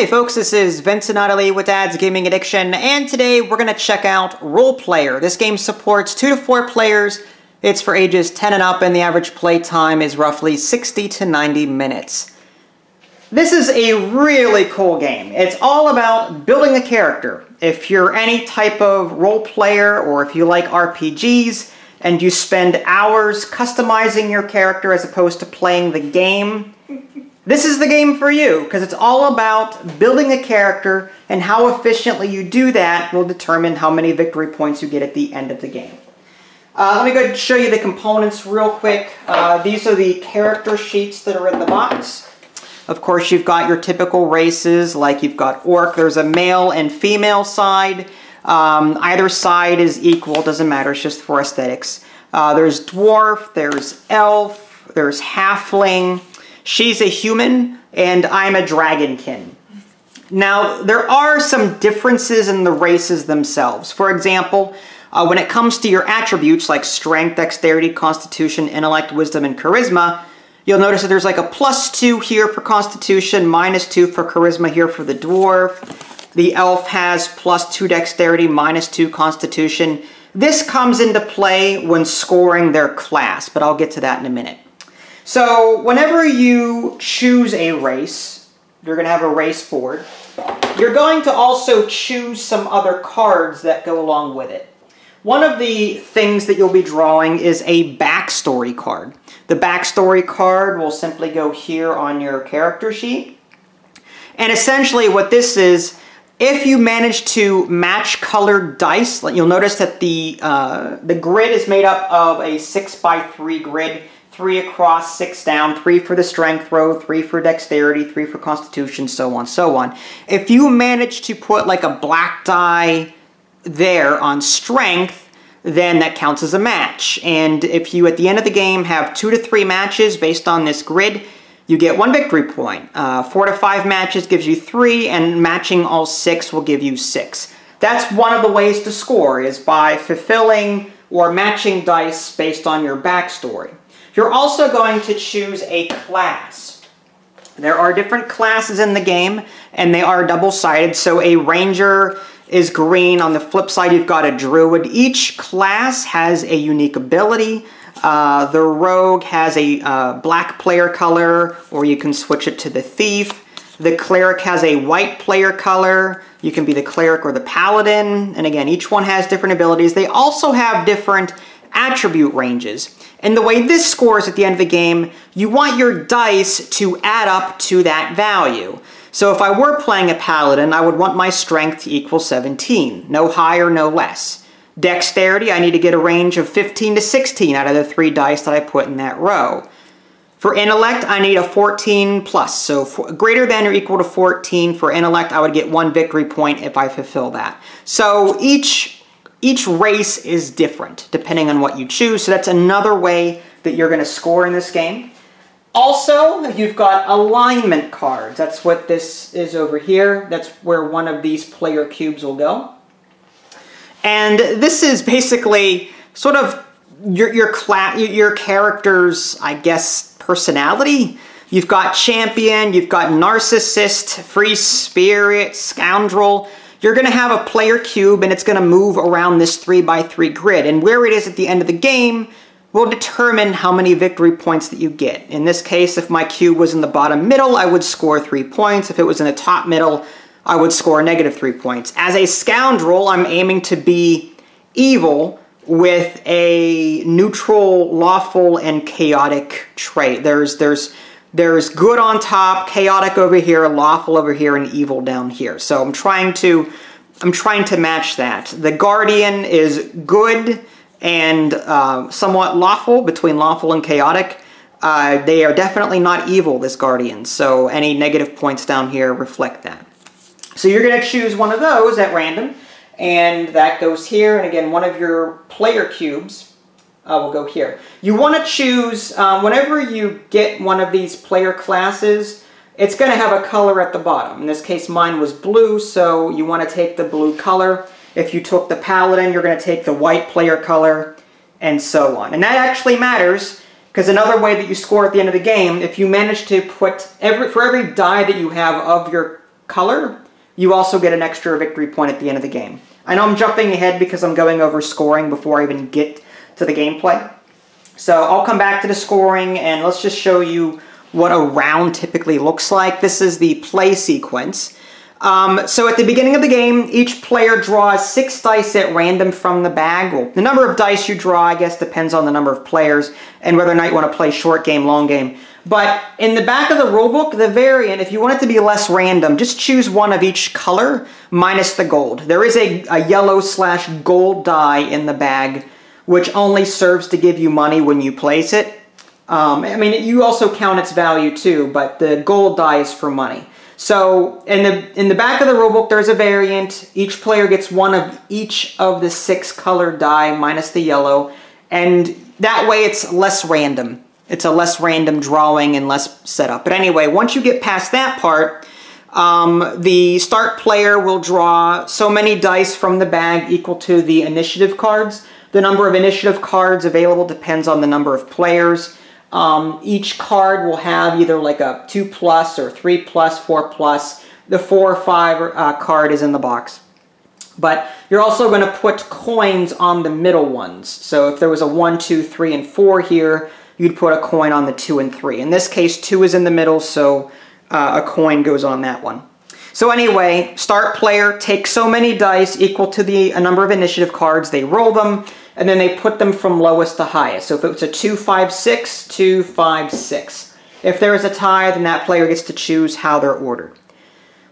Hey folks, this is Vincent Ottilie with Dad's Gaming Addiction, and today we're going to check out Role Player. This game supports 2 to 4 players. It's for ages 10 and up, and the average play time is roughly 60 to 90 minutes. This is a really cool game. It's all about building a character. If you're any type of role player, or if you like RPGs, and you spend hours customizing your character as opposed to playing the game, this is the game for you, because it's all about building a character, and how efficiently you do that will determine how many victory points you get at the end of the game. Let me go ahead and show you the components real quick. These are the character sheets that are in the box. Of course, you've got your typical races, like you've got Orc. There's a male and female side. Either side is equal, doesn't matter, it's just for aesthetics. There's Dwarf, there's Elf, there's Halfling. She's a human, and I'm a dragonkin. Now, there are some differences in the races themselves. For example, when it comes to your attributes like strength, dexterity, constitution, intellect, wisdom, and charisma, you'll notice that there's like a +2 here for constitution, -2 for charisma here for the dwarf. The elf has +2 dexterity, -2 constitution. This comes into play when scoring their class, but I'll get to that in a minute. So whenever you choose a race, you're going to have a race board. You're going to also choose some other cards that go along with it. One of the things that you'll be drawing is a backstory card. The backstory card will simply go here on your character sheet. And essentially what this is, if you manage to match colored dice, you'll notice that the grid is made up of a 6x3 grid. 3 across, 6 down, 3 for the strength row, 3 for dexterity, 3 for constitution, so on, so on. If you manage to put like a black die there on strength, then that counts as a match. And if you, at the end of the game, have 2 to 3 matches based on this grid, you get 1 victory point. 4 to 5 matches gives you 3, and matching all 6 will give you 6. That's one of the ways to score, is by fulfilling or matching dice based on your backstory. You're also going to choose a class. There are different classes in the game, and they are double-sided. So a ranger is green. On the flip side, you've got a druid. Each class has a unique ability. The rogue has a black player color, or you can switch it to the thief. The cleric has a white player color. You can be the cleric or the paladin. And again, each one has different abilities. They also have different attribute ranges. And the way this scores at the end of the game, you want your dice to add up to that value. So if I were playing a paladin, I would want my strength to equal 17. No higher, no less. Dexterity, I need to get a range of 15 to 16 out of the 3 dice that I put in that row. For intellect, I need a 14 plus. So greater than or equal to 14 for intellect, I would get 1 victory point if I fulfill that. So each race is different depending on what you choose, so that's another way that you're going to score in this game. Also, you've got alignment cards. That's what this is over here. That's where one of these player cubes will go. And this is basically sort of your character's, I guess, personality. You've got champion, you've got narcissist, free spirit, scoundrel. You're going to have a player cube, and it's going to move around this 3x3 grid. And where it is at the end of the game will determine how many victory points that you get. In this case, if my cube was in the bottom middle, I would score 3 points. If it was in the top middle, I would score -3 points. As a scoundrel, I'm aiming to be evil with a neutral, lawful, and chaotic trait. There's good on top, chaotic over here, lawful over here, and evil down here. So I'm trying to match that. The guardian is good and somewhat lawful, between lawful and chaotic. They are definitely not evil, this guardian. So any negative points down here reflect that. So you're going to choose one of those at random, and that goes here. And again, one of your player cubes will go here. You want to choose, whenever you get one of these player classes, it's going to have a color at the bottom. In this case, mine was blue, so you want to take the blue color. If you took the paladin, you're going to take the white player color, and so on. And that actually matters, because another way that you score at the end of the game, if you manage to put, for every die that you have of your color, you also get an extra victory point at the end of the game. I know I'm jumping ahead because I'm going over scoring before I even get to the gameplay. So I'll come back to the scoring, and let's just show you what a round typically looks like. This is the play sequence. So at the beginning of the game, each player draws 6 dice at random from the bag. Well, the number of dice you draw, I guess, depends on the number of players and whether or not you want to play short game, long game. But in the back of the rulebook, the variant, if you want it to be less random, just choose one of each color minus the gold. There is a yellow/gold die in the bag, which only serves to give you money when you place it. I mean, you also count its value too, but the gold die is for money. So in the back of the rulebook, there's a variant. Each player gets one of each of the 6 colored die minus the yellow, and that way it's less random. It's a less random drawing and less setup. But anyway, once you get past that part, the start player will draw so many dice from the bag equal to the initiative cards. The number of initiative cards available depends on the number of players. Each card will have either like a 2+ or 3+, 4+. The 4 or 5 card is in the box. But you're also going to put coins on the middle ones. So if there was a 1, 2, 3, and 4 here, you'd put a coin on the 2 and 3. In this case, 2 is in the middle, so a coin goes on that one. So anyway, start player takes so many dice equal to the number of initiative cards. They roll them, and then they put them from lowest to highest. So if it's a 2, 5, 6, 2, 5, 6. If there is a tie, then that player gets to choose how they're ordered.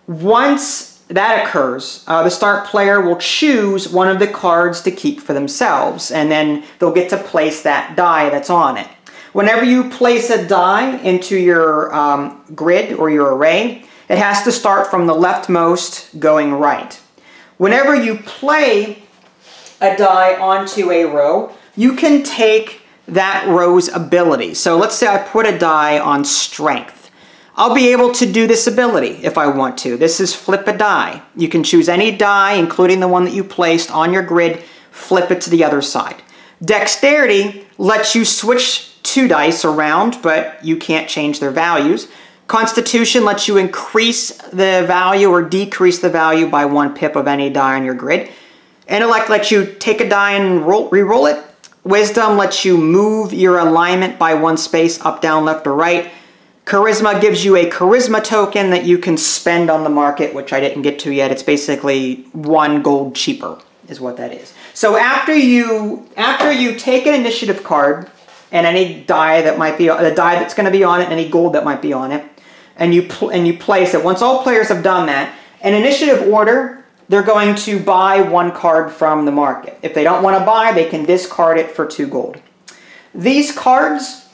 Once that occurs, the start player will choose one of the cards to keep for themselves, and then they'll get to place that die that's on it. Whenever you place a die into your grid or your array, it has to start from the leftmost going right. Whenever you play a die onto a row, you can take that row's ability. So let's say I put a die on strength. I'll be able to do this ability if I want to. This is flip a die. You can choose any die, including the one that you placed on your grid, flip it to the other side. Dexterity lets you switch 2 dice around, but you can't change their values. Constitution lets you increase the value or decrease the value by 1 pip of any die on your grid. Intellect lets you take a die and re-roll it. Wisdom lets you move your alignment by 1 space up, down, left, or right. Charisma gives you a charisma token that you can spend on the market, which I didn't get to yet. It's basically 1 gold cheaper is what that is. So after you take an initiative card and any die that might be the die that's going to be on it, and any gold that might be on it, and you place it. Once all players have done that, in initiative order, they're going to buy 1 card from the market. If they don't want to buy, they can discard it for 2 gold. These cards,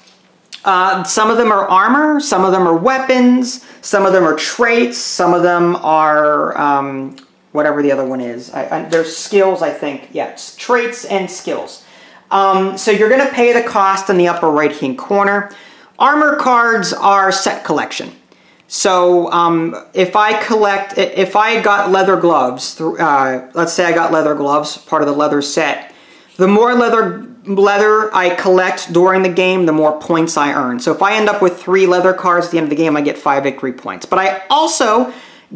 some of them are armor, some of them are weapons, some of them are traits, some of them are whatever the other one is. There's skills, I think. Yeah, it's traits and skills. So you're going to pay the cost in the upper right-hand corner. Armor cards are set collection. So if I got leather gloves, let's say I got leather gloves, part of the leather set, the more leather I collect during the game, the more points I earn. So if I end up with 3 leather cards at the end of the game, I get 5 victory points. But I also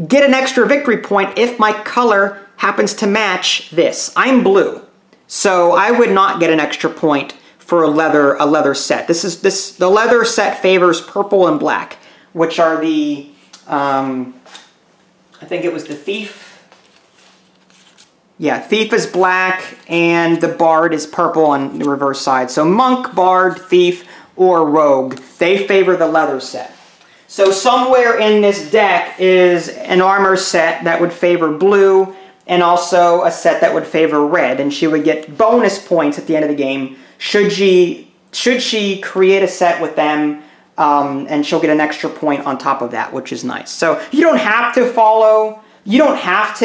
get an extra victory point if my color happens to match this. I'm blue, so I would not get an extra point for a leather set. The leather set favors purple and black, which are the I think it was the thief. Yeah, thief is black and the bard is purple on the reverse side. So monk, bard, thief, or rogue, they favor the leather set. So somewhere in this deck is an armor set that would favor blue, and also a set that would favor red, and she would get bonus points at the end of the game should she create a set with them, and she'll get an extra point on top of that, which is nice. So you don't have to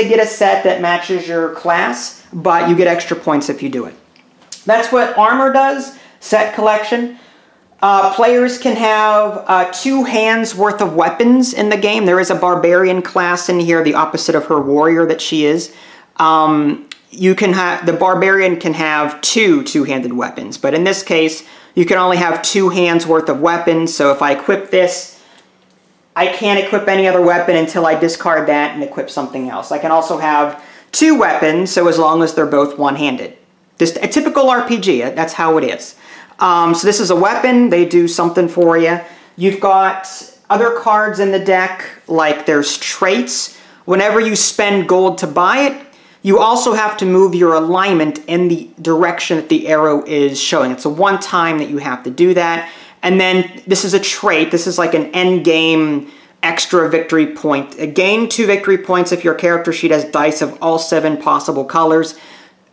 get a set that matches your class, but you get extra points if you do it. That's what armor does, set collection. Players can have 2 hands worth of weapons in the game. There is a barbarian class in here, the opposite of her warrior that she is. The barbarian can have 2 two-handed weapons, but in this case, you can only have 2 hands worth of weapons. So if I equip this, I can't equip any other weapon until I discard that and equip something else. I can also have 2 weapons, so as long as they're both one-handed. Just a typical RPG, that's how it is. So this is a weapon, they do something for you. You've got other cards in the deck, like there's traits. Whenever you spend gold to buy it, you also have to move your alignment in the direction that the arrow is showing. It's a one time that you have to do that. And then this is a trait. This is like an end game extra victory point. Gain 2 victory points if your character sheet has dice of all 7 possible colors.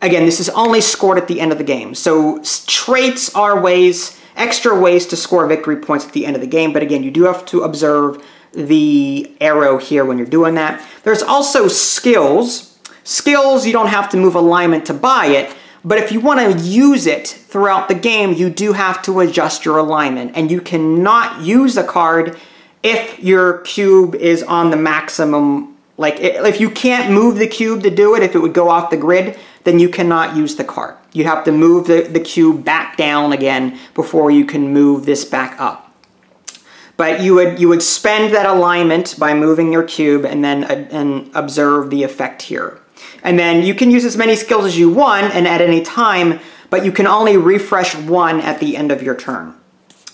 Again, this is only scored at the end of the game. So traits are ways, extra ways to score victory points at the end of the game. But again, you do have to observe the arrow here when you're doing that. There's also skills. Skills, you don't have to move alignment to buy it. But if you want to use it throughout the game, you do have to adjust your alignment. And you cannot use a card if your cube is on the maximum. Like, if you can't move the cube to do it, if it would go off the grid, then you cannot use the card. You have to move the cube back down again before you can move this back up. But you would spend that alignment by moving your cube and then observe the effect here. And then you can use as many skills as you want and at any time, but you can only refresh 1 at the end of your turn.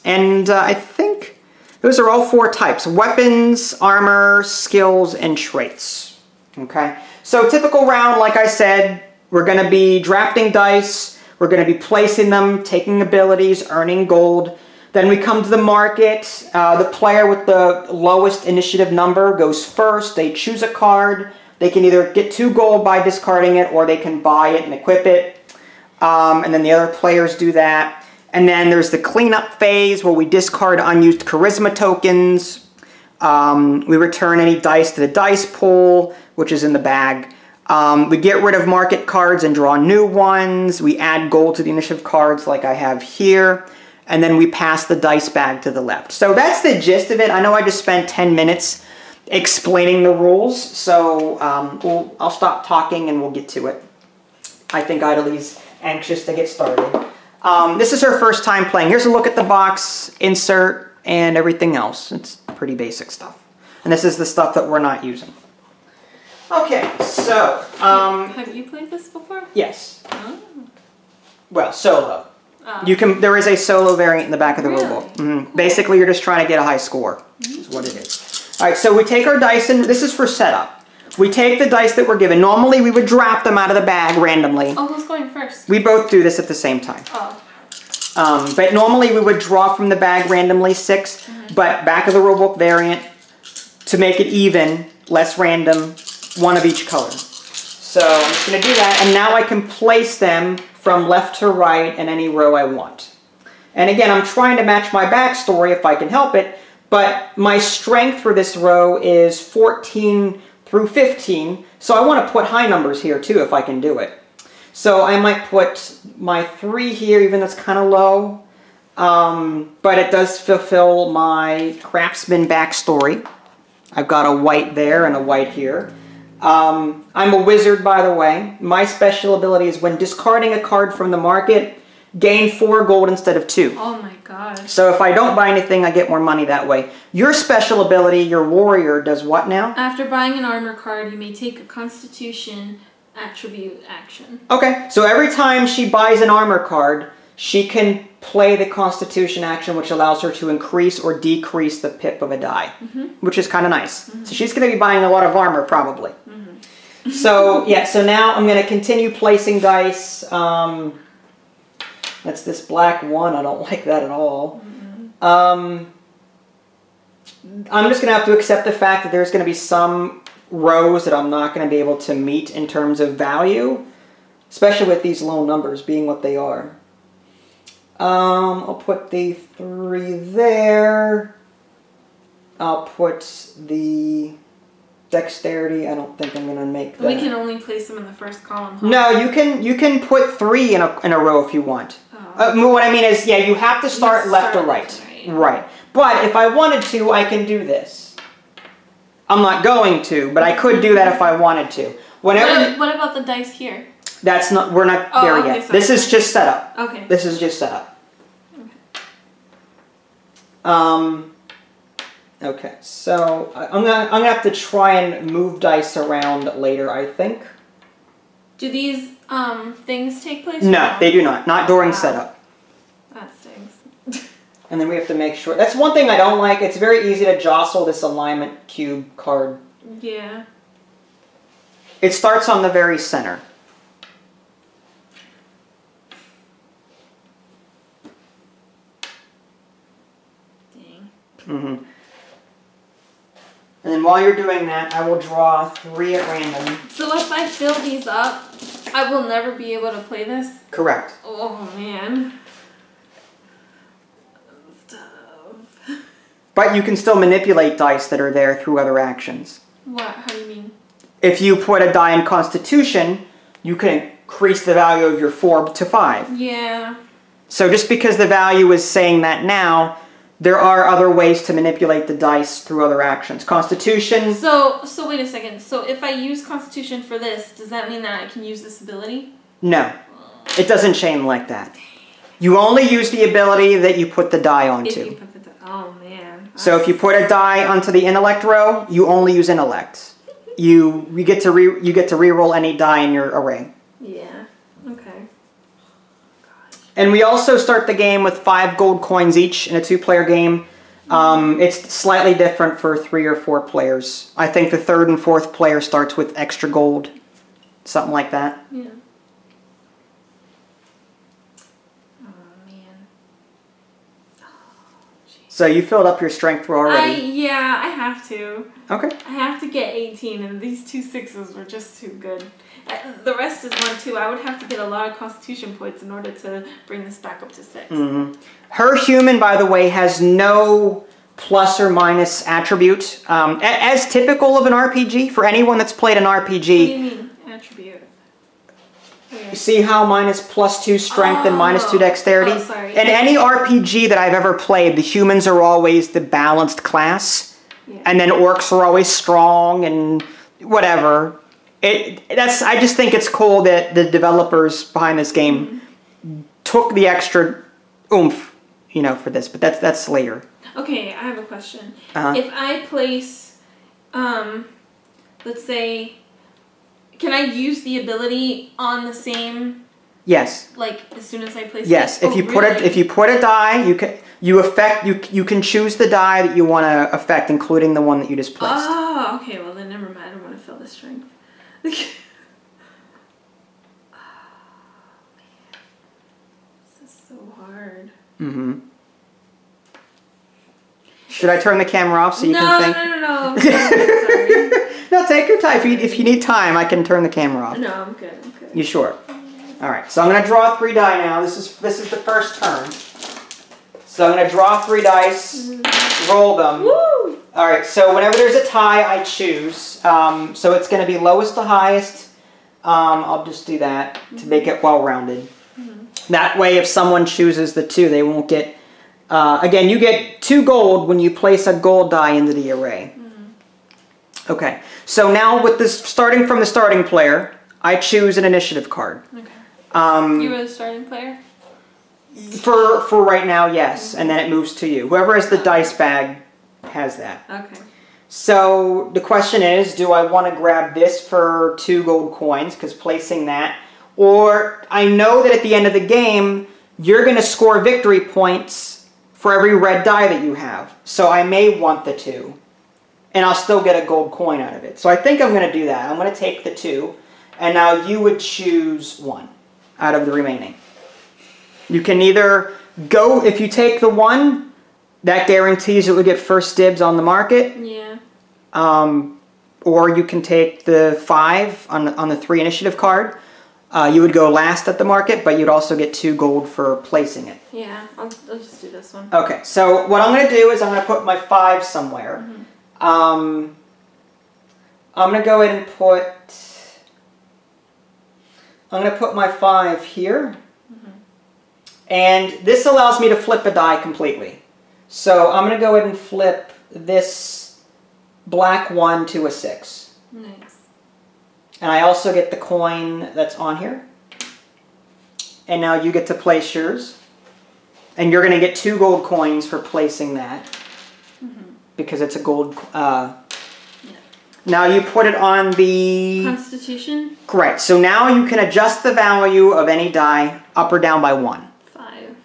And I think those are all 4 types: weapons, armor, skills, and traits. Okay, so typical round, like I said, we're going to be drafting dice, we're going to be placing them, taking abilities, earning gold. Then we come to the market. The player with the lowest initiative number goes first. They choose a card. They can either get 2 gold by discarding it, or they can buy it and equip it. And then the other players do that. And then there's the cleanup phase where we discard unused charisma tokens. We return any dice to the dice pool, which is in the bag. We get rid of market cards and draw new ones. We add gold to the initiative cards like I have here. And then we pass the dice bag to the left. So that's the gist of it. I know I just spent 10 minutes explaining the rules, so I'll stop talking and we'll get to it. I think Idley's anxious to get started. This is her first time playing. Here's a look at the box, insert, and everything else. It's pretty basic stuff. And this is the stuff that we're not using. Okay, so... have you played this before? Yes. Oh. Well, solo. There is a solo variant in the back of the rulebook. Cool. Basically, you're just trying to get a high score, is what it is. All right, so we take our dice, and this is for setup. We take the dice that we're given. Normally, we would drop them out of the bag randomly. Oh, who's going first? We both do this at the same time. Oh. But normally, we would draw from the bag randomly 6, but back of the rulebook variant, to make it even, less random, 1 of each color. So I'm just going to do that, and now I can place them from left to right in any row I want. And again, I'm trying to match my backstory if I can help it, but my strength for this row is 14 through 15, so I want to put high numbers here too if I can do it. So I might put my 3 here, even though it's kind of low, but it does fulfill my craftsman backstory. I've got a white there and a white here. I'm a wizard, by the way. My special ability is when discarding a card from the market, gain 4 gold instead of 2. Oh my gosh. So if I don't buy anything, I get more money that way. Your special ability, your warrior, does what now? After buying an armor card, you may take a constitution attribute action. Okay, so every time she buys an armor card, she can play the constitution action, which allows her to increase or decrease the pip of a die, which is kind of nice. So she's going to be buying a lot of armor, probably. So, yeah, so now I'm going to continue placing dice. That's this black 1. I don't like that at all. I'm just going to have to accept the fact that there's going to be some rows that I'm not going to be able to meet in terms of value, especially with these low numbers being what they are. I'll put the 3 there. I'll put the dexterity. I don't think I'm going to make that. We can only place them in the first column. Huh? No, you can put 3 in a row if you want. Oh. What I mean is, yeah, you have to start left or right. Right. But if I wanted to, I can do this. I'm not going to, but I could do that if I wanted to. What about the dice here? That's not. We're not there yet. Sorry, this is just setup. Okay. This is just setup. Okay. Okay, so I'm gonna have to try and move dice around later, I think. Do these things take place? No, they do not. Not during setup. That stings. And then we have to make sure. That's one thing I don't like. It's very easy to jostle this alignment cube card. Yeah. It starts on the very center. Dang. Mm-hmm. And then while you're doing that, I will draw 3 at random. So if I fill these up, I will never be able to play this? Correct. Oh, man. But you can still manipulate dice that are there through other actions. What? How do you mean? If you put a die in Constitution, you can increase the value of your 4 to 5. Yeah. So just because the value is saying that now, there are other ways to manipulate the dice through other actions. Constitution... So wait a second. So if I use Constitution for this, does that mean that I can use this ability? No. It doesn't chain like that. You only use the ability that you put the die onto. If you put the oh, man. So if you put a die onto the intellect row, you only use intellect. You get to re-roll any die in your array. Yeah. Okay. And we also start the game with 5 gold coins each in a 2-player game. It's slightly different for 3 or 4 players. I think the 3rd and 4th player starts with extra gold. Something like that. Yeah. Oh, man. So you filled up your strength row already? Yeah, I have to. Okay. I have to get 18, and these 2 6s were just too good. The rest is 1, 2. I would have to get a lot of Constitution points in order to bring this back up to 6. Mm-hmm. Her human, by the way, has no plus or minus attribute. As typical of an RPG, for anyone that's played an RPG... What do you mean, attribute? You see how minus +2 strength and -2 dexterity? Oh, sorry. In any RPG that I've ever played, the humans are always the balanced class. Yeah. And then orcs are always strong and whatever. I just think it's cool that the developers behind this game took the extra oomph, for this. But that's later. Okay, I have a question. If I place, let's say, can I use the ability on the same? Yes. Like as soon as I place. Yes. it? If you put a die, you can choose the die that you want to affect, including the one that you just placed. Oh, okay. Well then, never mind. I don't want to fill the strength. Oh, man. This is so hard. Mm-hmm. Should I turn the camera off so you can think? No. Sorry. No, take your time. If you need time, I can turn the camera off. No, I'm good. You sure? All right. So I'm going to draw 3 die now. This is the first turn. So I'm going to draw 3 dice, roll them. Woo! All right. So whenever there's a tie, I choose. So it's going to be lowest to highest. I'll just do that to make it well-rounded. That way, if someone chooses the 2, they won't get... again, you get 2 gold when you place a gold die into the array. Okay, so now with this, starting from the starting player, I choose an initiative card. Okay. You were the starting player? For right now, yes, and then it moves to you. Whoever has the dice bag has that. Okay. So the question is, do I want to grab this for 2 gold coins, because placing that, or I know that at the end of the game, you're going to score victory points for every red die that you have. So I may want the 2. And I'll still get a gold coin out of it. So I think I'm going to do that. I'm going to take the 2. And now you would choose 1 out of the remaining. You can either go, if you take the 1, that guarantees you'll get first dibs on the market. Yeah. Or you can take the 5 on the 3 initiative card. You would go last at the market, but you'd also get 2 gold for placing it. Yeah, I'll just do this one. Okay, so what I'm going to do is I'm going to put my 5 somewhere. I'm going to go ahead and I'm going to put my 5 here. And this allows me to flip a die completely. So I'm going to go ahead and flip this black 1 to a 6. Nice. And I also get the coin that's on here. And now you get to place yours. And you're going to get 2 gold coins for placing that. because it's a gold. Now you put it on the Constitution. Correct. So now you can adjust the value of any die up or down by 1. 5.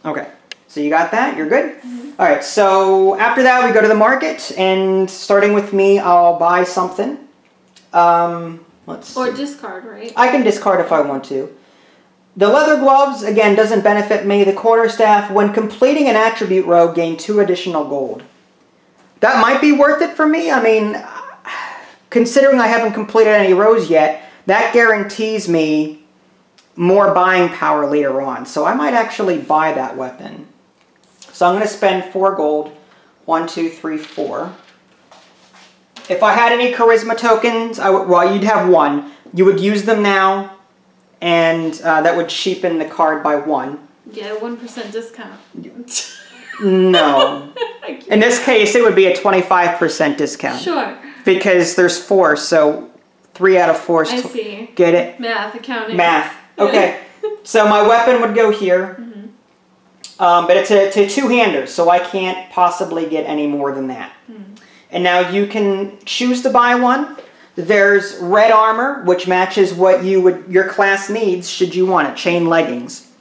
Okay. So you got that? You're good? All right. So after that, we go to the market, and starting with me, I'll buy something. Let's see. Or discard, right? I can discard if I want to. The leather gloves, again, doesn't benefit me. The quarterstaff, when completing an attribute row, gain 2 additional gold. That might be worth it for me. I mean, considering I haven't completed any rows yet, that guarantees me more buying power later on. So I might actually buy that weapon. So I'm going to spend 4 gold. 1, 2, 3, 4. If I had any charisma tokens, well, you'd have 1. You would use them now, and that would cheapen the card by 1. Yeah, 1% discount. No. In this case, it would be a 25% discount. Sure. Because there's 4, so 3 out of 4 is... I see. Get it? Math, accounting. Math. Okay. So my weapon would go here. But it's a two-hander, so I can't possibly get any more than that. And now you can choose to buy one. There's red armor, which matches what your class needs should you want it. Chain leggings.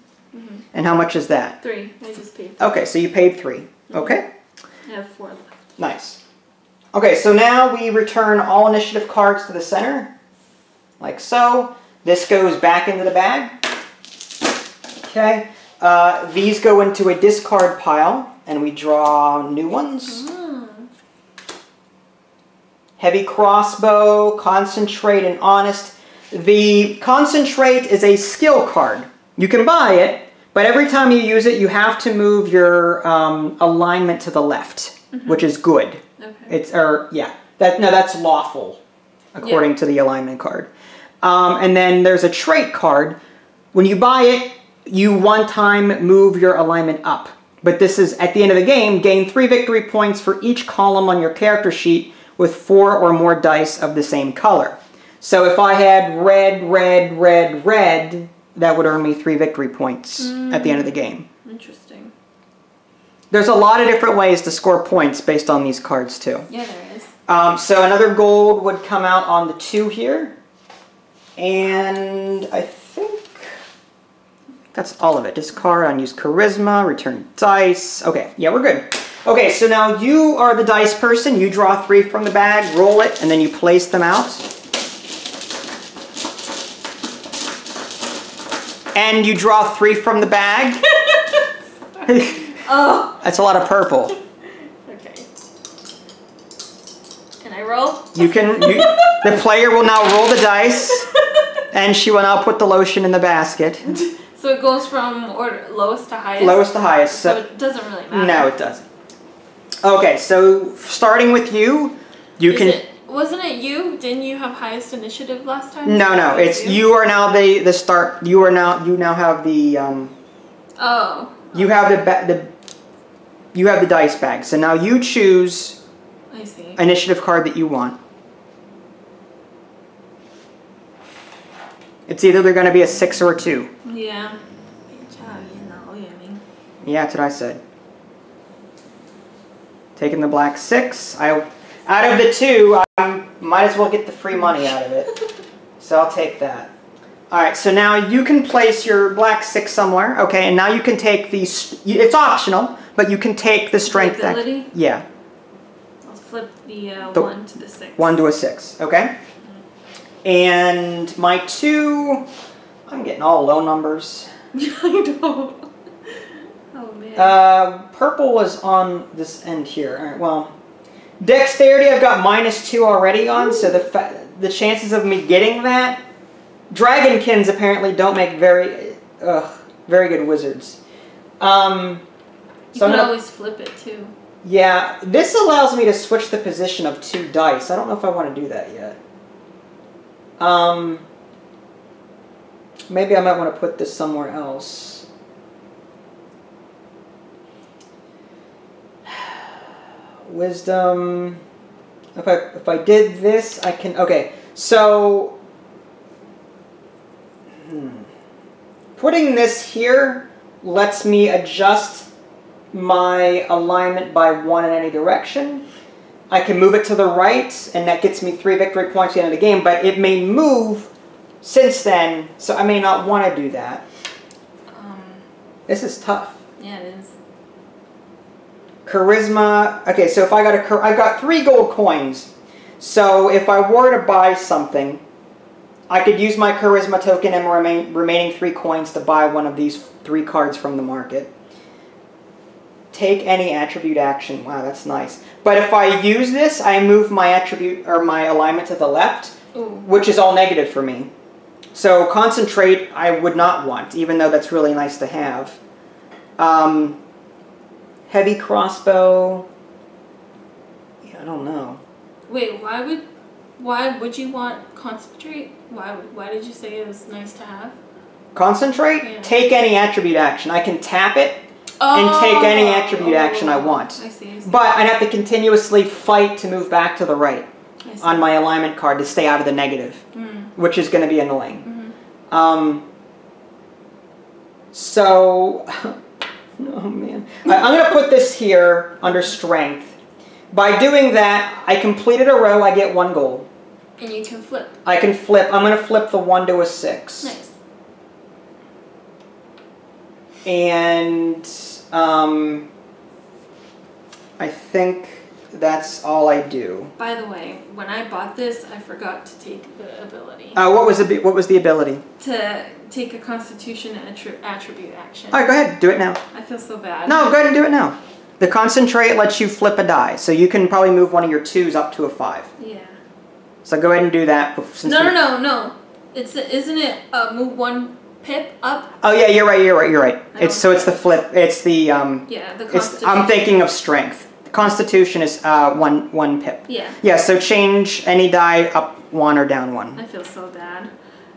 And how much is that? 3. I just paid 3. Okay, so you paid 3. Okay. I have 4 left. Nice. Okay, so now we return all initiative cards to the center. Like so. This goes back into the bag. Okay. These go into a discard pile, and we draw new ones. Heavy crossbow, concentrate, and honest. The concentrate is a skill card. You can buy it, but every time you use it, you have to move your alignment to the left, which is good. Okay. That's lawful, according to the alignment card. And then there's a trait card. When you buy it, you one time move your alignment up. But this is, at the end of the game, gain 3 victory points for each column on your character sheet with 4 or more dice of the same color. So if I had red, red, red, red, that would earn me 3 victory points at the end of the game. Interesting. There's a lot of different ways to score points based on these cards, too. Yeah, there is. So another gold would come out on the 2 here. And I think that's all of it. Discard, unused charisma, return dice. Okay, yeah, we're good. Okay, so now you are the dice person. You draw 3 from the bag, roll it, and then you place them out. And you draw 3 from the bag. Oh. That's a lot of purple. Okay. Can I roll? The player will now roll the dice, and she will now put the lotion in the basket. So it goes from lowest to highest? Lowest to highest. So it doesn't really matter. No, it doesn't. Okay, so starting with you, wasn't it you? Didn't you have highest initiative last time? No, it's you are now the start. You now have the Oh. You have you have the dice bag. So now you choose I see. Initiative card that you want. It's either they're going to be a 6 or a 2. Yeah. Yeah, that's what I said. Taking the black 6. Out of the 2, I might as well get the free money out of it. So I'll take that. Alright, so now you can place your black 6 somewhere. Okay, and now you can take these. It's optional, but you can take the strength. The ability? Yeah. I'll flip the 1 to the 6. 1 to a 6, okay? And my 2, I'm getting all low numbers. I know. Oh man. Purple was on this end here. All right, well, dexterity I've got -2 already on, so the chances of me getting that. Dragonkins apparently don't make very good wizards. You can always flip it too. Yeah, this allows me to switch the position of 2 dice. I don't know if I want to do that yet. Maybe I might want to put this somewhere else. Wisdom. If I did this, I can. Okay, so putting this here lets me adjust my alignment by 1 in any direction. I can move it to the right, and that gets me 3 victory points at the end of the game, but it may move since then, so I may not want to do that. This is tough. Yeah, it is. Charisma. Okay, so if I've got 3 gold coins. So if I were to buy something, I could use my charisma token and remaining 3 coins to buy one of these 3 cards from the market. Take any attribute action. Wow, that's nice. But if I use this, I move my attribute or my alignment to the left, which is all negative for me. So concentrate, I would not want, even though that's really nice to have. Heavy crossbow. Yeah, I don't know. Wait, why would you want concentrate? Why did you say it was nice to have? Concentrate? Yeah. Take any attribute action. I can tap it and take any attribute action I want. I see. But I'd have to continuously fight to move back to the right on my alignment card to stay out of the negative, which is going to be annoying. So, oh man. I'm going to put this here under strength. By doing that, I completed a row, I get 1 gold. And you can flip. I can flip. I'm going to flip the 1 to a 6. Nice. And I think that's all I do. By the way, when I bought this, I forgot to take the ability. What was the ability? To take a Constitution attribute action. All right, go ahead. Do it now. I feel so bad. No, go ahead and do it now. The concentrate lets you flip a die, so you can probably move one of your 2s up to a 5. Yeah. So go ahead and do that. No. Isn't it move 1 pip up? Oh yeah, you're right. It's the flip. It's the yeah, the Constitution. I'm thinking of strength. The Constitution is 1 pip. Yeah. Yeah. So change any die up 1 or down 1. I feel so bad.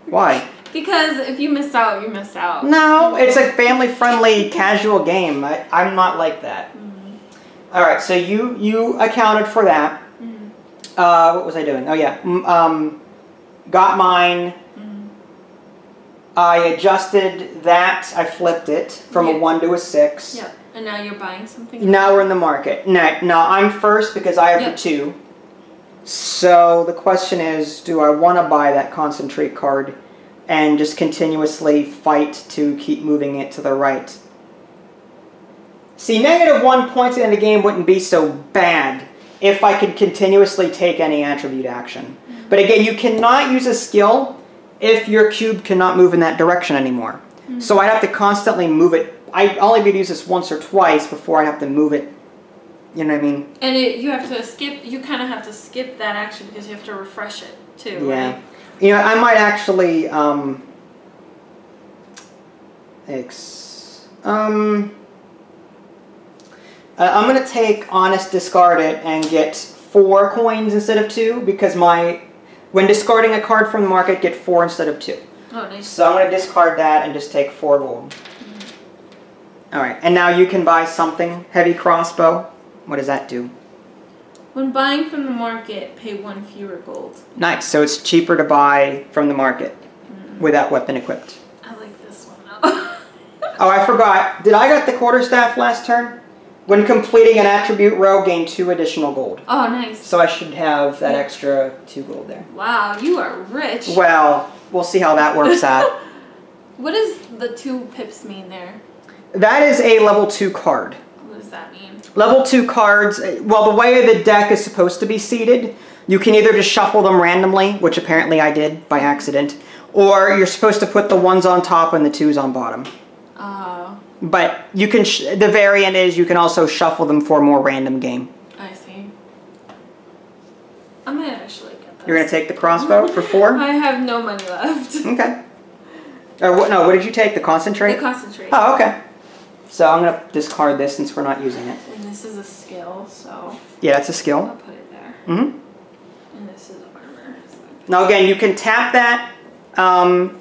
Why? Because if you miss out, you miss out. No, it's a family-friendly, casual game. I'm not like that. All right, so you accounted for that. What was I doing? Oh yeah, got mine. I adjusted that. I flipped it from a 1 to a 6. Yeah, and now you're buying something. Now we're in the market. Now I'm first because I have the 2. So the question is, do I want to buy that concentrate card and just continuously fight to keep moving it to the right? See, -1 points in the game wouldn't be so bad if I could continuously take any attribute action. But again, you cannot use a skill if your cube cannot move in that direction anymore. So I'd have to constantly move it. I only would use this once or twice before I'd have to move it. You know what I mean? And you have to skip, you kind of have to skip that action because you have to refresh it too, yeah. right? You know, I might actually, I'm going to take Honest Discard It and get 4 coins instead of 2 because when discarding a card from the market, get 4 instead of 2. Oh, nice. So I'm going to discard that and just take 4 gold. Alright, and now you can buy something. Heavy crossbow. What does that do? When buying from the market, pay 1 fewer gold. Nice, so it's cheaper to buy from the market with that weapon equipped. I like this one though. Oh, I forgot. Did I get the quarterstaff last turn? When completing an attribute row, gain 2 additional gold. Oh, nice. So I should have that extra 2 gold there. Wow, you are rich. Well, we'll see how that works out. What does the 2 pips mean there? That is a level 2 card. What does that mean? Level 2 cards, well, the way the deck is supposed to be seated, you can either just shuffle them randomly, which apparently I did by accident, or you're supposed to put the 1s on top and the 2s on bottom. But you can, the variant is you can also shuffle them for a more random game. I see. I might actually get this. You're going to take the crossbow for 4? I have no money left. Okay. What did you take? The concentrate? The concentrate. Oh, okay. So I'm going to discard this since we're not using it. And this is a skill, so... Yeah, that's a skill. I'll put it there. Mm-hmm. And this is armor. So now again, you can tap that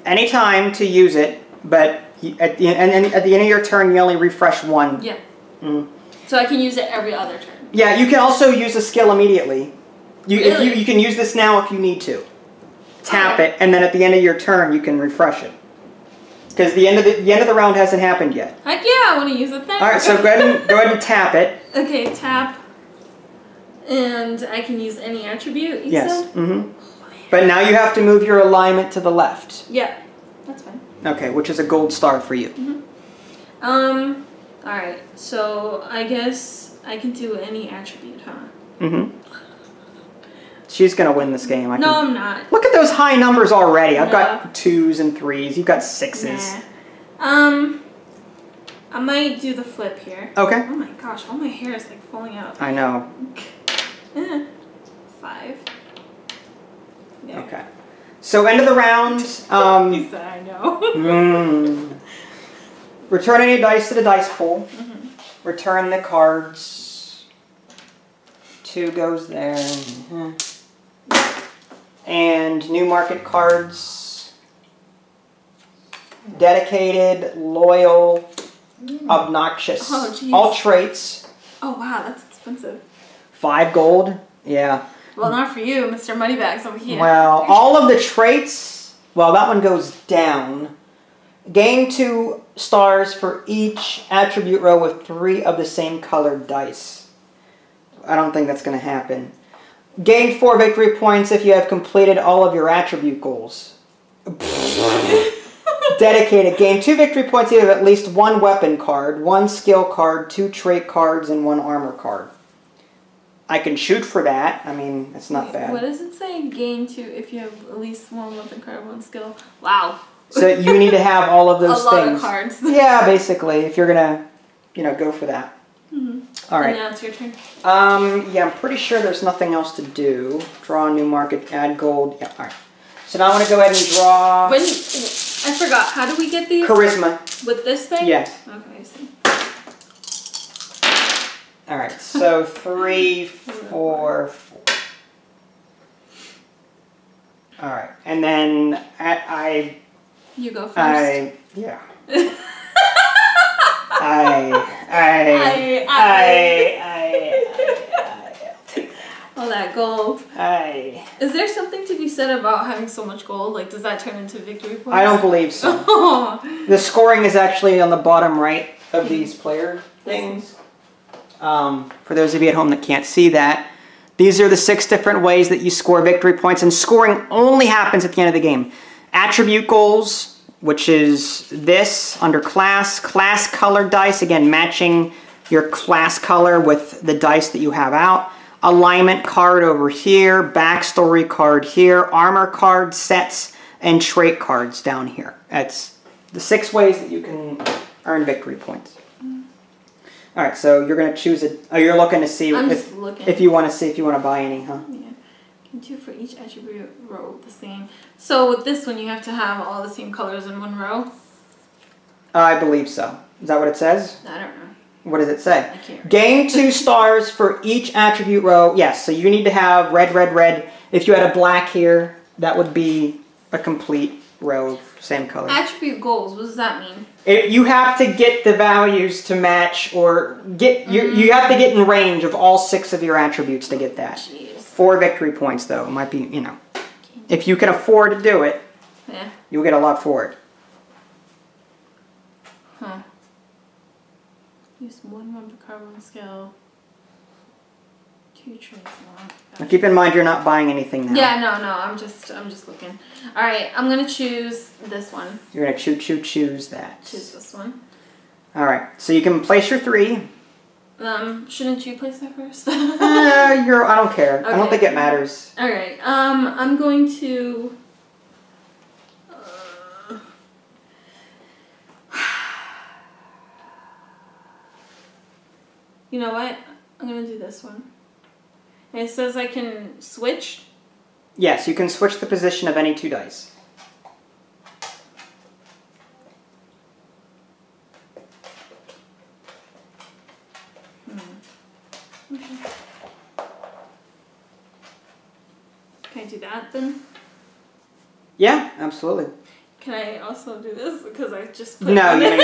anytime to use it, but at the end of your turn, you only refresh 1. Yeah. So I can use it every other turn. Yeah, you can also use a skill immediately. Really? You can use this now if you need to. Tap it, and then at the end of your turn, you can refresh it. Because the end of the round hasn't happened yet. Heck yeah, I want to use it then. All right, so go ahead and tap it. Okay, tap. And I can use any attribute, you yes. said? Mm-hmm. But now you have to move your alignment to the left. Yeah, that's fine. Okay, which is a gold star for you. Mm-hmm. Alright, so I guess I can do any attribute, huh? Mm-hmm. She's gonna win this game. I'm not. Look at those high numbers already. I've got 2s and 3s. You've got 6s. Nah. I might do the flip here. Okay. Oh my gosh, all my hair is like falling out. I know. 5. Yeah. Okay. So end of the round. He said I know. Return any dice to the dice pool. Return the cards. 2 goes there. And new market cards. Dedicated, loyal, obnoxious. Oh, geez. All traits. Oh wow, that's expensive. 5 gold. Yeah. Well, not for you, Mr. Moneybags over here. Well, all of the traits, well, that one goes down. Gain 2 stars for each attribute row with 3 of the same colored dice. I don't think that's going to happen. Gain 4 victory points if you have completed all of your attribute goals. Dedicated. Gain 2 victory points if you have at least 1 weapon card, 1 skill card, 2 trait cards, and 1 armor card. I can shoot for that. I mean, it's not bad. What does it say? Gain 2 if you have at least 1 weapon card, 1 skill. Wow. So you need to have all of those things. A lot of cards. Yeah, basically, if you're gonna, go for that. All right. And now it's your turn. Yeah, I'm pretty sure there's nothing else to do. Draw a new market, add gold. Yeah, all right. So now I want to go ahead and draw. I forgot. How do we get these? Charisma. With this thing? Yes. Okay, I see. All right. So 3, 4, 4. All right, and then I. You go first. Yeah. All that gold. Is there something to be said about having so much gold? Like, does that turn into victory points? I don't believe so. The scoring is actually on the bottom right of these player things. For those of you at home that can't see that, these are the 6 different ways that you score victory points, and scoring only happens at the end of the game. Attribute goals, which is this under class colored dice, again matching your class color with the dice that you have out. Alignment card over here, backstory card here, armor card sets, and trait cards down here. That's the 6 ways that you can earn victory points. All right, so you're going to choose it. Oh, you're looking to see if you want to buy any, huh? Yeah. Can 2 for each attribute row the same. So with this one, you have to have all the same colors in 1 row? I believe so. Is that what it says? I don't know. What does it say? I can't read. Gain 2 stars for each attribute row. Yes, so you need to have red, red, red. If you had a black here, that would be a complete row of same color. Attribute goals, what does that mean? You have to get the values to match, or you have to get in range of all 6 of your attributes to get that. Jeez. 4 victory points, though. It might be, if you can afford to do it, you'll get a lot for it. Huh. Use 1 weapon card, 1 skill. 2 traits. Now keep in mind you're not buying anything now. Yeah, no, I'm just looking. All right, I'm gonna choose this one. You're gonna choose that. Choose this one. All right, so you can place your 3. Shouldn't you place that first? I don't care. Okay. I don't think it matters. All right. I'm going to. You know what? I'm gonna do this one. And it says I can switch. Yes, you can switch the position of any 2 dice. Okay. Can I do that then? Yeah, absolutely. Can I also do this? Because I just put No, you don't.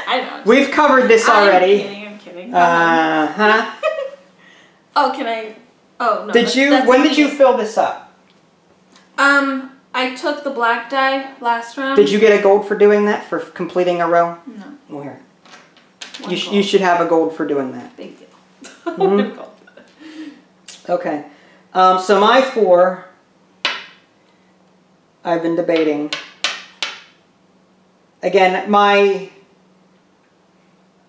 I know. We've covered this already. I'm kidding. Uh-huh. Oh, can I? Oh, no. When did you fill this up? I I took the black die last round. Did you get a gold for doing that, for completing a row? No. Well, here. You should have a gold for doing that. Big deal. Mm-hmm. Okay. So my 4, I've been debating. Again, my...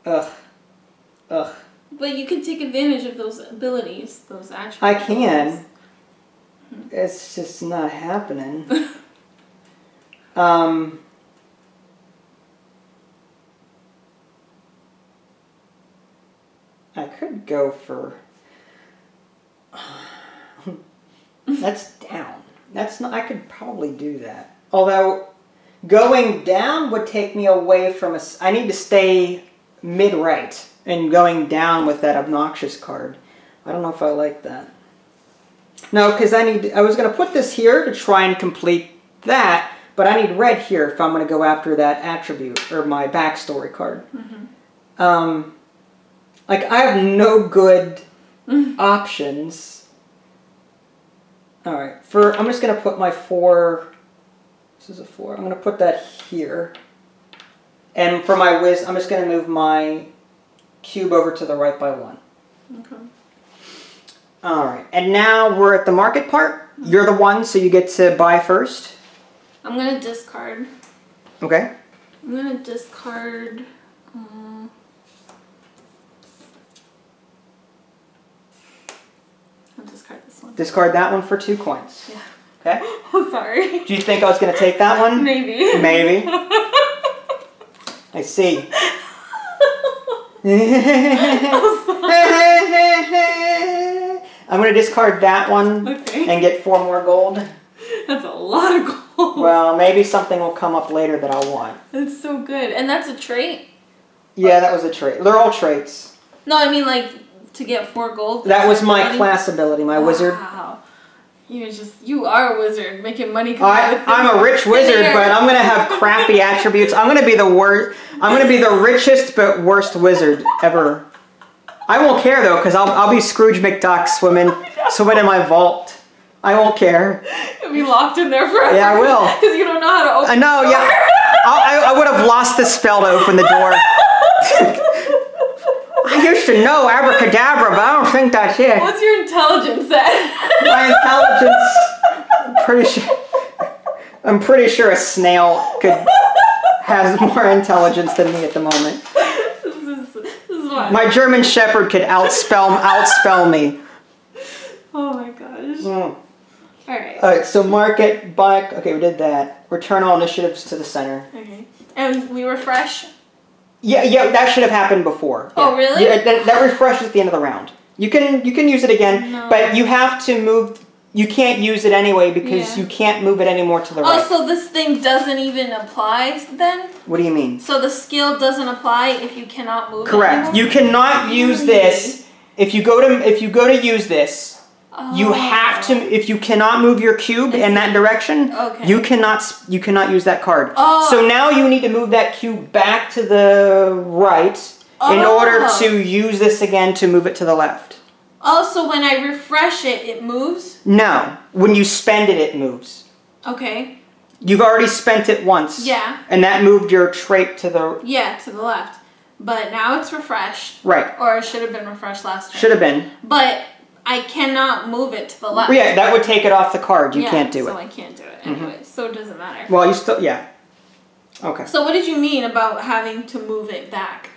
Ugh. But you can take advantage of those abilities, those attributes. I can. It's just not happening. I could go for... That's down. That's not... I could probably do that. Although, going down would take me away from a... I need to stay mid-right. And going down with that obnoxious card. I don't know if I like that. No, because I was going to put this here to try and complete that, but I need red here if I'm going to go after that attribute, or my backstory card. Mm-hmm. Like, I have no good options. Alright, I'm just going to put my 4, this is a 4, I'm going to put that here. And for my whiz, I'm just going to move my cube over to the right by 1. Okay. Alright, and now we're at the market part. You're the one, so you get to buy first. I'm going to discard. Okay. I'm going to discard... I'll discard this one. Discard that one for 2 coins. Yeah. Okay. I'm sorry. Do you think I was going to take that one? Maybe. Maybe. I see. I'm going to discard that one and get 4 more gold. That's a lot of gold. Well, maybe something will come up later that I'll want. That's so good. And that's a trait? Yeah, that was a trait. They're all traits. No, I mean like to get 4 gold. That was my class ability, my wizard. Wow. You are a wizard making money. I'm a rich wizard, but I'm going to have crappy attributes. I'm going to be the worst. I'm going to be the richest but worst wizard ever. I won't care though, because I'll be Scrooge McDuck swimming in my vault. I won't care. You'll be locked in there forever. Yeah, I will. Because you don't know how to open I know, the door. Yeah. I would have lost the spell to open the door. I used to know abracadabra, but I don't think that's it. What's your intelligence at? My intelligence, I'm pretty sure a snail has more intelligence than me at the moment. This is what? My German Shepherd could outspell me. Oh my gosh. Alright. Alright, so market, buy, okay, we did that. Return all initiatives to the center. Okay. And we refresh? Yeah, that should have happened before. Yeah. Oh, really? Yeah, that refreshes at the end of the round. You can use it again, but you have to move. You can't use it anyway because you can't move it anymore to the right. Oh, so this thing doesn't even apply then? What do you mean? So the skill doesn't apply if you cannot move Correct. it anymore? You cannot use this if you go to use this. You have to, if you cannot move your cube in that direction, you cannot use that card. So now you need to move that cube back to the right in order to use this again to move it to the left. Oh, so when I refresh it, it moves? No. When you spend it, it moves. Okay. You've already spent it once. Yeah. And that moved your trait to the... Yeah, to the left. But now it's refreshed. Right. Or it should have been refreshed last time. Should have been. But I cannot move it to the left. Well, yeah, that would take it off the card. You can't do it. So I can't do it anyway. So it doesn't matter. Well, you still... Yeah. Okay. So what did you mean about having to move it back?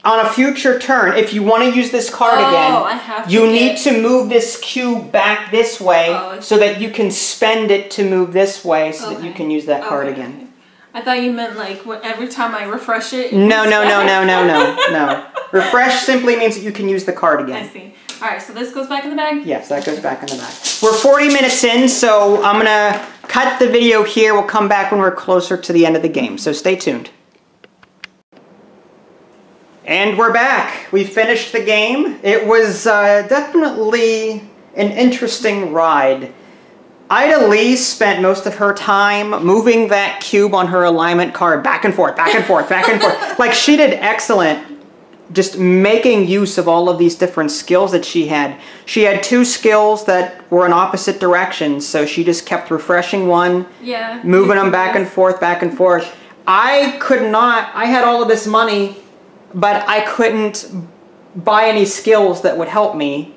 On a future turn, if you want to use this card again, you need to move this cube back this way so that you can spend it to move this way so that you can use that card again. Okay. I thought you meant like every time I refresh it. No. Refresh simply means that you can use the card again. I see. All right, so this goes back in the bag? Yes, that goes back in the bag. We're 40 minutes in, so I'm going to cut the video here. We'll come back when we're closer to the end of the game, so stay tuned. And we're back. We finished the game. It was definitely an interesting ride. Ida Lee spent most of her time moving that cube on her alignment card back and forth, back and forth, back and forth. Like, she did excellent just making use of all of these different skills that she had. She had 2 skills that were in opposite directions, so she just kept refreshing one, moving them back and forth, back and forth. I could not, I had all of this money, but I couldn't buy any skills that would help me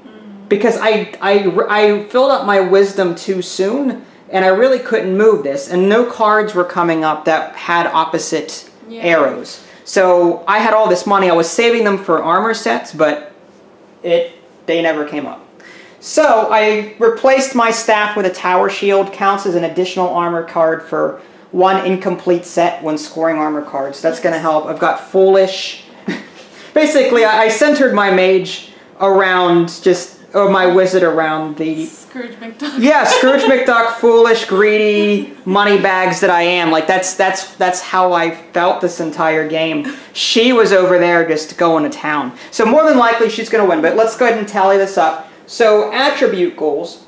because I filled up my wisdom too soon, and I really couldn't move this, and no cards were coming up that had opposite arrows. So I had all this money. I was saving them for armor sets, but they never came up. So I replaced my staff with a tower shield. Counts as an additional armor card for 1 incomplete set when scoring armor cards. That's going to help. I've got Foolish. Basically, I centered my mage around or my wizard around the... Scrooge McDuck. Yeah, Scrooge McDuck, foolish, greedy, money bags that I am. Like, that's how I felt this entire game. She was over there just going to town. So more than likely, she's going to win. But let's go ahead and tally this up. So, attribute goals.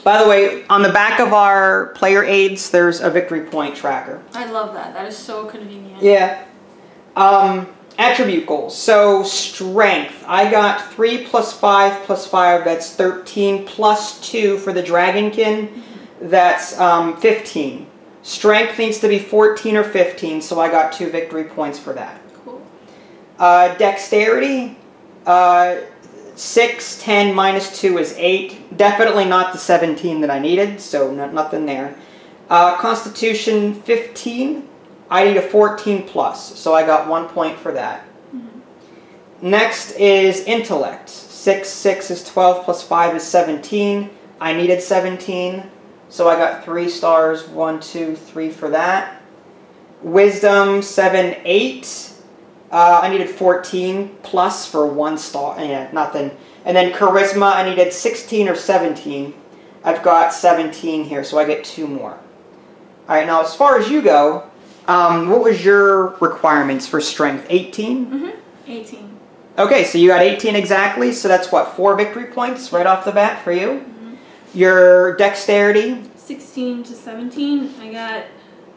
By the way, on the back of our player aids, there's a victory point tracker. I love that. That is so convenient. Yeah. Attribute goals. So, strength. I got 3 plus 5 plus 5. That's 13 plus 2 for the Dragonkin. That's 15. Strength needs to be 14 or 15, so I got 2 victory points for that. Cool. Dexterity. 6, 10, minus 2 is 8. Definitely not the 17 that I needed, so nothing there. Constitution, 15. I need a 14 plus, so I got 1 point for that. Next is intellect. 6 is 12 plus 5 is 17. I needed 17, so I got 3 stars, 1, 2, 3 for that. Wisdom, 7, 8. I needed 14 plus for 1 star. Yeah, nothing. And then charisma, I needed 16 or 17. I've got 17 here, so I get 2 more. Alright, now as far as you go, what was your requirements for strength? 18? 18. Okay, so you got 18 exactly, so that's what, 4 victory points right off the bat for you? Your dexterity? 16 to 17. I got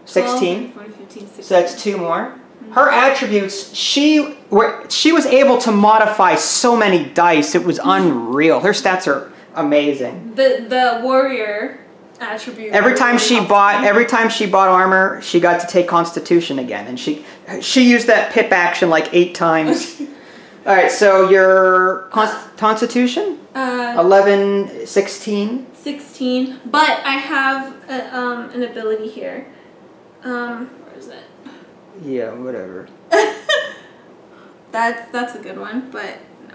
16. 14, 15, 16. So that's 2 more. Her attributes, she was able to modify so many dice, it was unreal. Her stats are amazing. The warrior attribute. Every time she bought armor, she got to take Constitution again, and she used that pip action like 8 times. All right, so your Constitution? 11, 16. 16, but I have an ability here. Where is it? Yeah, whatever. That's a good one, but no.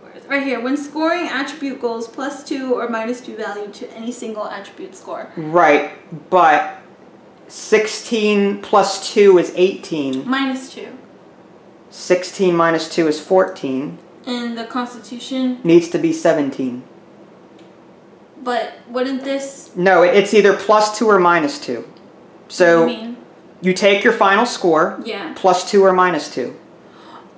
Where is it? Right here. When scoring attribute goals, +2 or -2 value to any single attribute score. Right, but 16 plus 2 is 18. -2. 16 minus 2 is 14. And the Constitution? Needs to be 17. But wouldn't this... No, it's either +2 or -2. So... What do you mean? You take your final score, +2 or -2.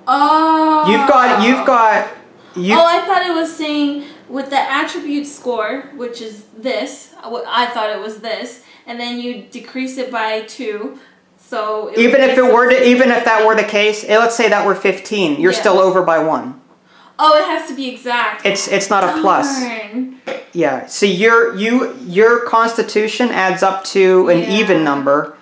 Oh. You've got. Oh, I thought it was saying with the attribute score, which is this. I thought it was this, and then you decrease it by 2. So even if that were the case, let's say that were 15, you're still over by 1. Oh, it has to be exact. It's not a plus. Yeah. So your Constitution adds up to an even number.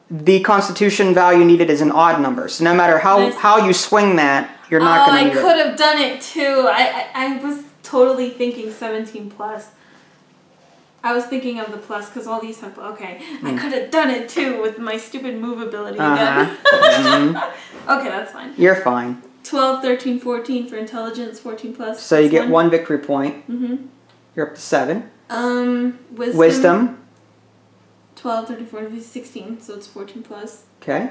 The Constitution value needed is an odd number. So no matter how you swing that, you're not going to need it. I could have done it too. I was totally thinking 17 plus. I was thinking of the plus because all these have... Okay, I could have done it too with my stupid move ability again. Okay, that's fine. You're fine. 12, 13, 14 for intelligence, 14 plus. So you get 1 victory point. You're up to 7. Wisdom. 12, 13, 14, 16, so it's 14 plus. Okay.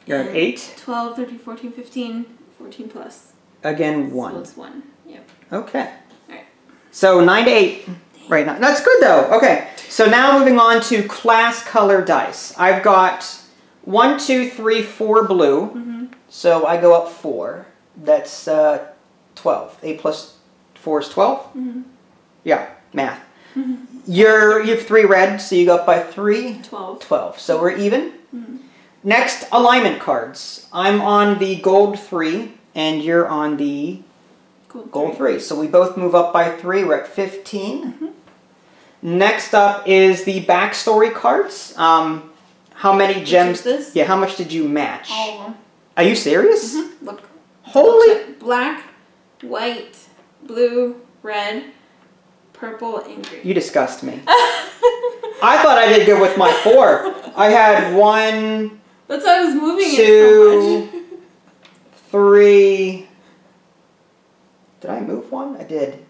You're at 8. 12, 13, 14, 15, 14 plus. Again, 1. So it's 1, yep. Okay. Alright. So 9 to 8 right now. That's good though. Okay. So now moving on to class color dice. I've got 1, 2, 3, 4 blue. So I go up 4. That's 12. 8 plus 4 is 12? Yeah, math. You have 3 red, so you go up by 3. 12. So we're even. Next, alignment cards. I'm on the gold 3. and you're on the Gold 3. So we both move up by 3. We're at 15. Next up is the backstory cards. How many gems? This? Yeah, how much did you match? All of them. Are you serious? Look. Holy! Black, white, blue, red, purple, and green. You disgust me. I thought I did good with my 4. I had 1, That's why I was moving 2, it so much. 3. Did I move 1? I did.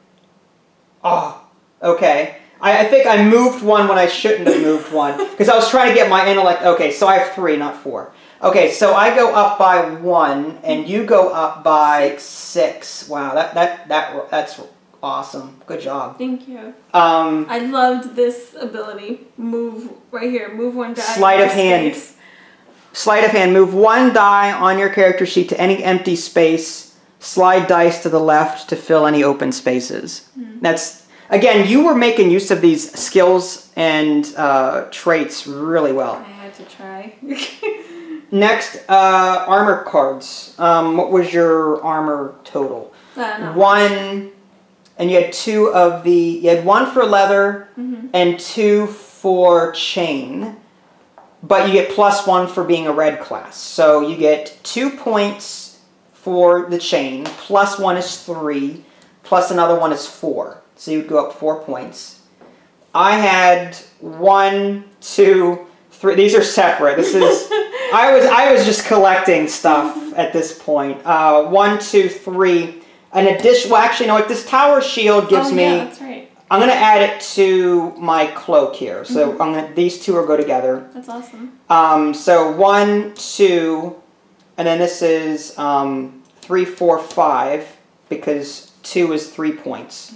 Oh, okay. I think I moved 1 when I shouldn't have moved 1. Because I was trying to get my intellect. Okay, so I have 3, not 4. Okay, so I go up by 1, and you go up by 6. Wow, that's awesome. Good job. Thank you. I loved this ability. Move right here. Move 1 die. Sleight of hand. Sleight of hand. Move 1 die on your character sheet to any empty space. Slide dice to the left to fill any open spaces. That's, again, you were making use of these skills and traits really well. I had to try. Next, armor cards. What was your armor total? 1, and you had 2 of the, you had 1 for leather and 2 for chain, but you get +1 for being a red class. So you get 2 points for the chain, +1 is 3, plus another 1 is 4. So you would go up 4 points. I had 1, 2, 3. These are separate. This is I was just collecting stuff at this point. 1, 2, 3. An addition. Well, actually, no. What this tower shield gives me. Yeah, that's right. I'm gonna add it to my cloak here. So these 2 will go together. That's awesome. So 1, 2, and then this is 3, 4, 5 because 2 is 3 points.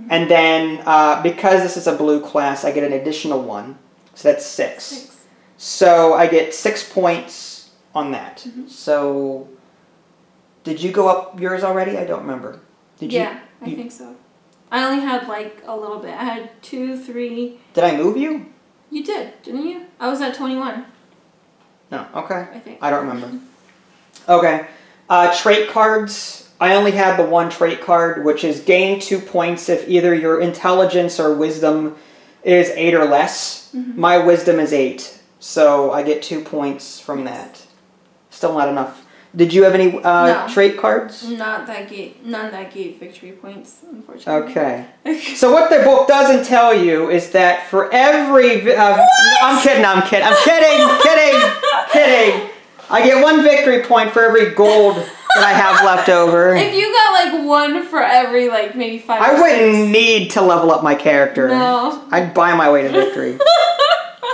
And then because this is a blue class, I get an additional 1. So that's 6. So I get 6 points on that. So did you go up yours already? I don't remember. Did you? Yeah, I think so. I only had like a little bit. I had 2, 3. Did I move you? You did, didn't you? I was at 21. No. Okay. I think. I don't remember. Okay. Trait cards. I only had the 1 trait card, which is gain 2 points if either your intelligence or wisdom is 8 or less. My wisdom is 8. So I get 2 points from that. Still not enough. Did you have any No. trait cards? None that gave victory points, unfortunately. Okay. So what the book doesn't tell you is that for every... I'm kidding. Kidding. I get 1 victory point for every gold that I have left over. If you got like 1 for every like maybe 5 I or 6. wouldn't need to level up my character. No. I'd buy my way to victory.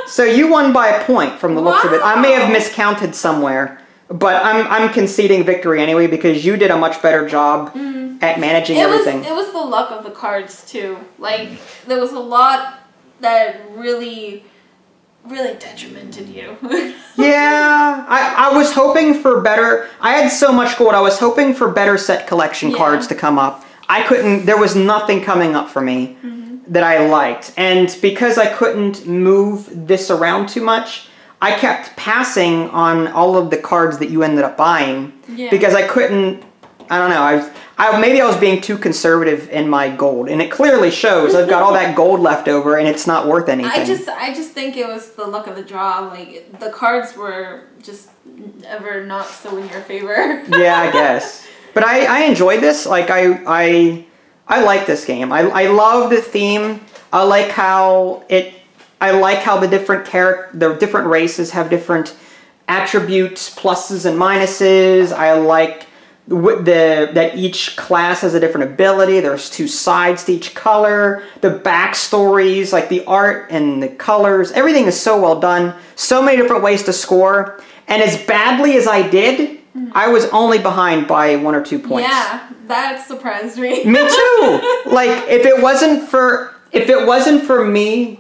So you won by a point from the looks of it. I may have miscounted somewhere, but I'm conceding victory anyway because you did a much better job at managing everything. It was the luck of the cards too. Like there was a lot that really detrimented you. Yeah, I was hoping for better. I had so much gold. I was hoping for better set collection cards to come up. I couldn't. There was nothing coming up for me that I liked, and because I couldn't move this around too much, I kept passing on all of the cards that you ended up buying because I couldn't. I don't know. Maybe I was being too conservative in my gold, and it clearly shows. I've got all that gold left over, and it's not worth anything. I just think it was the luck of the draw. Like the cards were just ever not so in your favor. Yeah, I guess. But I enjoyed this. Like I like this game. I love the theme. I like how the different races have different attributes, pluses and minuses. I like that each class has a different ability. There's 2 sides to each color. The backstories, like the art and the colors, everything is so well done. So many different ways to score. And as badly as I did, I was only behind by 1 or 2 points. Yeah, that surprised me. Me too. Like if it wasn't for me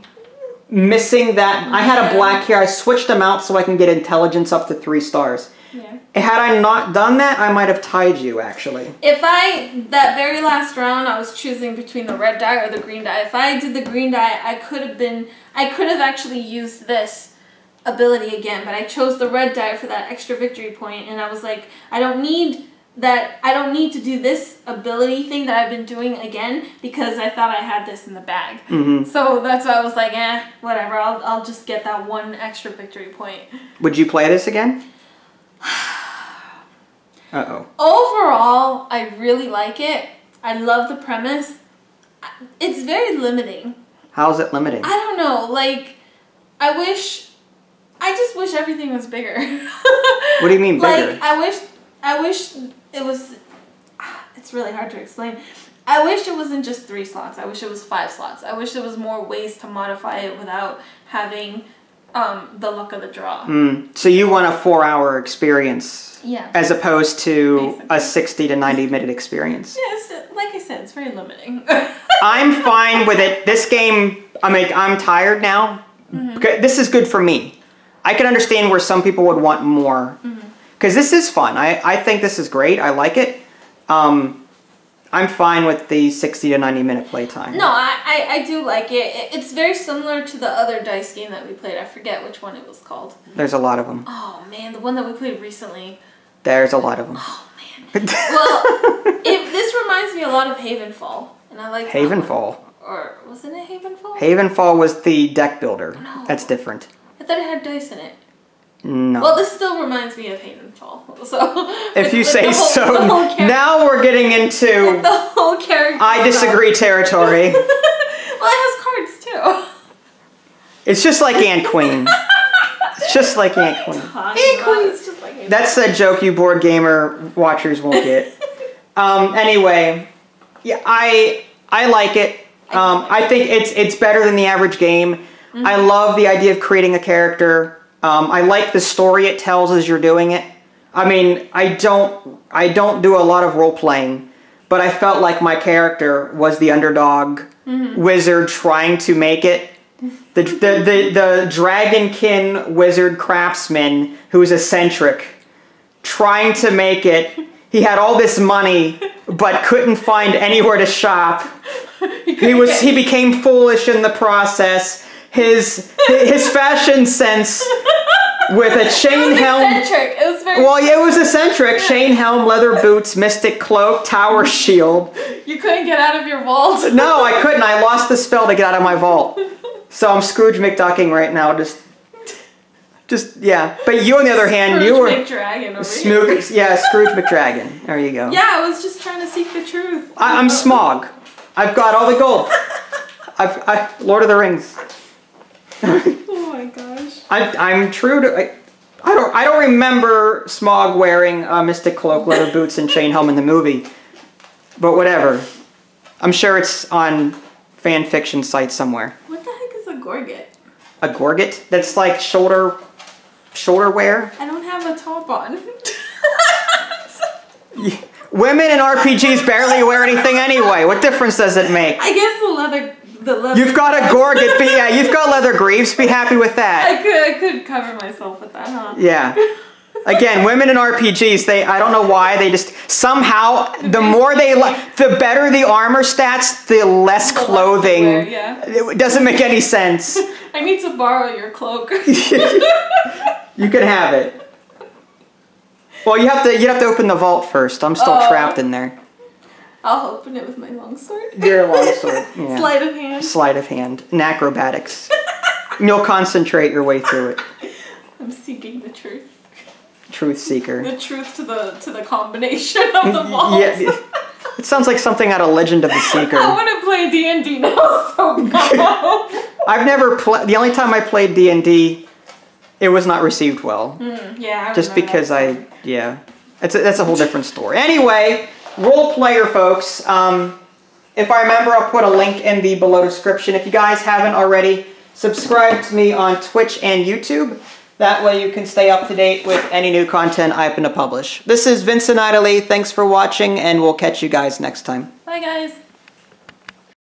missing that, I had a black here. I switched them out so I can get intelligence up to 3 stars. Yeah. Had I not done that, I might have tied you, actually. That very last round, I was choosing between the red die or the green die. If I did the green die, I could have actually used this ability again, but I chose the red die for that extra victory point, and I was like, I don't need that I don't need to do this ability thing that I've been doing again because I thought I had this in the bag. So that's why I was like, whatever. I'll just get that one extra victory point. Would you play this again? Overall, I really like it. I love the premise. It's very limiting. How is it limiting? I don't know. Like, I just wish everything was bigger. What do you mean bigger? Like, I wish it was, it's really hard to explain. I wish it wasn't just 3 slots. I wish it was 5 slots. I wish there was more ways to modify it without having the luck of the draw. So you want a 4-hour experience, as opposed to basically a 60 to 90 minute experience. Yeah, like I said, it's very limiting. I'm fine with it. This game, I'm tired now. This is good for me. I can understand where some people would want more. Because this is fun. I think this is great. I like it. I'm fine with the 60 to 90 minute playtime. No, I do like it. It's very similar to the other dice game that we played. I forget which one it was called. There's a lot of them. Oh, man. The one that we played recently. There's a lot of them. Oh, man. Well, this reminds me a lot of Havenfall. And I like Havenfall. Or wasn't it Havenfall? Havenfall was the deck builder. No. That's different. I thought it had dice in it. No. Well, this still reminds me of Havenfall. So if you say so, now we're getting into the whole character. I disagree territory. Well, it has cards too. It's just like Ant Queen. It's just like Ant Queen. Ant Queen. It's just like That's a joke you board gamer watchers won't get. Anyway, yeah, I like it. I think it's better than the average game. I love the idea of creating a character. I like the story it tells as you're doing it. I don't do a lot of role playing, but I felt like my character was the underdog wizard trying to make it. The dragonkin wizard craftsman who was eccentric, trying to make it. He had all this money, but couldn't find anywhere to shop. He became foolish in the process. His fashion sense with a chain helm. Eccentric. It was very. Well, yeah, it was eccentric. Chain helm, leather boots, mystic cloak, tower shield. You couldn't get out of your vault. No, I couldn't. I lost the spell to get out of my vault. So I'm Scrooge McDucking right now. Just yeah. But you, on the other hand, you were McDragon yeah, Scrooge McDragon. There you go. Yeah, I was just trying to seek the truth. I'm Smog. I've got all the gold. Lord of the Rings. Oh my gosh. I'm true to. I don't remember Smog wearing a mystic cloak, leather boots, and chain helm in the movie, but whatever. I'm sure it's on fan fiction sites somewhere. What the heck is a gorget? A gorget? That's like shoulder wear. I don't have a top on. Women in RPGs barely wear anything anyway. What difference does it make? I guess the leather. You've got a gorget, but yeah, you've got leather greaves. Be happy with that. I could cover myself with that, huh? Yeah. Again, women in RPGs, I don't know why, they just, somehow, the better the armor stats, the less clothing. Yeah. It doesn't make any sense. I need to borrow your cloak. You can have it. Well, you have to open the vault first. I'm still trapped in there. I'll open it with my longsword. Your longsword. Yeah. Sleight of hand. Sleight of hand. And acrobatics. You'll concentrate your way through it. I'm seeking the truth. Truth seeker. The truth to the combination of the vault. Yeah, it sounds like something out of Legend of the Seeker. I want to play D&D now so bad. I've never played. The only time I played D&D, it was not received well. Yeah. Just because that's a whole different story. Anyway. Role player, folks. If I remember, I'll put a link in the below description. If you guys haven't already, subscribe to me on Twitch and YouTube. That way you can stay up to date with any new content I happen to publish. This is Vincent Idley. Thanks for watching, and we'll catch you guys next time. Bye, guys.